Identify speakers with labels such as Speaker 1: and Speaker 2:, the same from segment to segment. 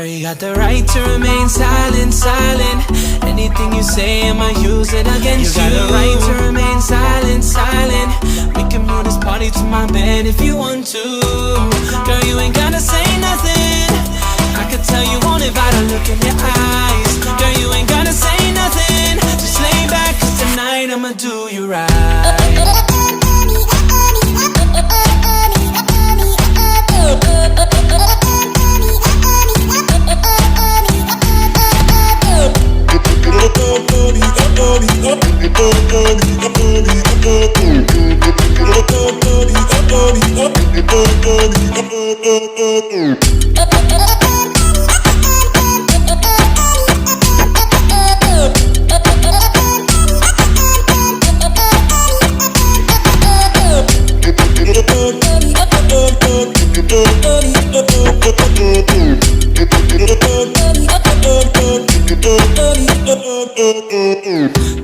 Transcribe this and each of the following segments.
Speaker 1: Girl, you got the right to remain silent, silent. Anything you say, I'ma use it against you. You got the right to remain silent, silent. We can move this party to my bed if you want to. Girl, you ain't gotta say nothing. I could tell you want it by the look in your eyes. Girl, you ain't gotta say nothing. Just lay back, cause tonight I'ma do you right.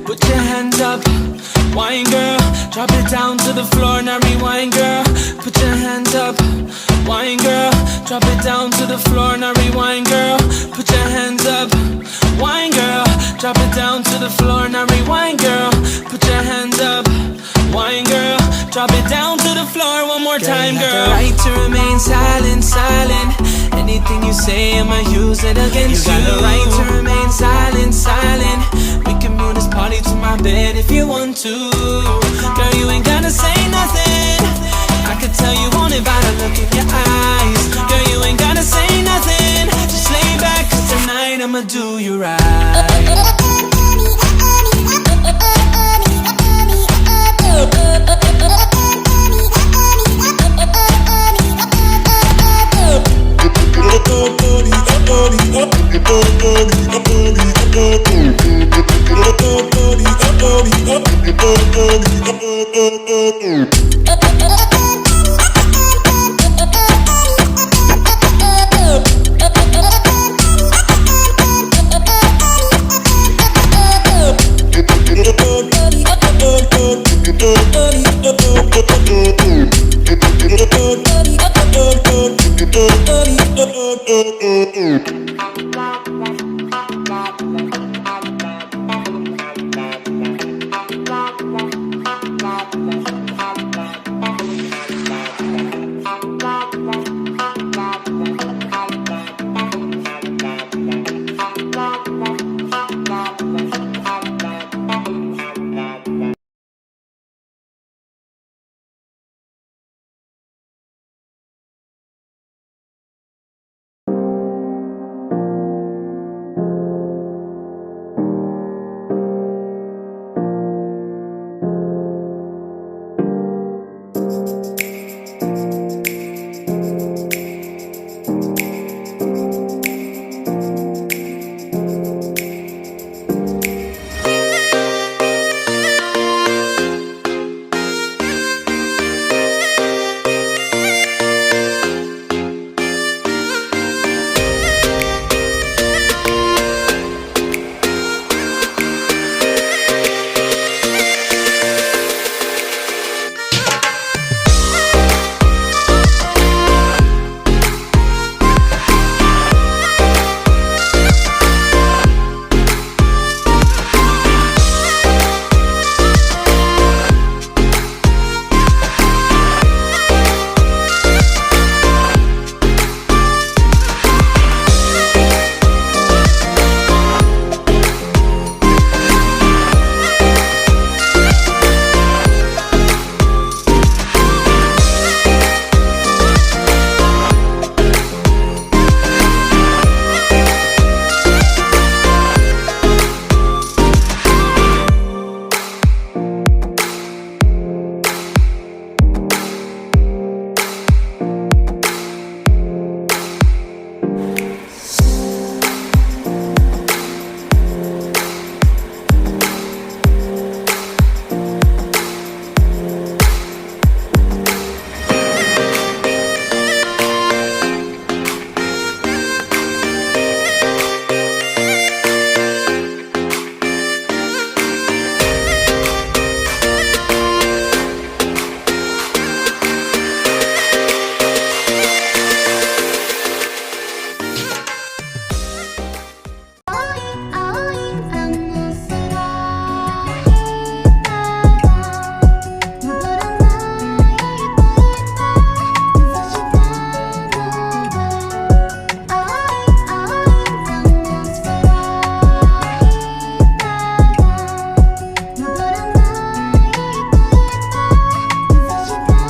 Speaker 1: Put your hands up, wine girl. Drop it down to the floor, now rewind girl. Put your hands up, wine girl. Drop it down to the floor, now rewind girl. Put your hands up, wine girl. Drop it down to the floor, now rewind girl. Put your hands up, wine girl. Drop it down to the floor one more time, girl. You got the right to remain silent, silent. Anything you say, I'ma use it against you. You got the right to remain silent, silent. We can move this party to my bed if you want to. Girl, you ain't gotta say nothing. I could tell you want it by the look in your eyes. Girl, you ain't gotta say nothing. Just lay back, cause tonight I'ma do you right.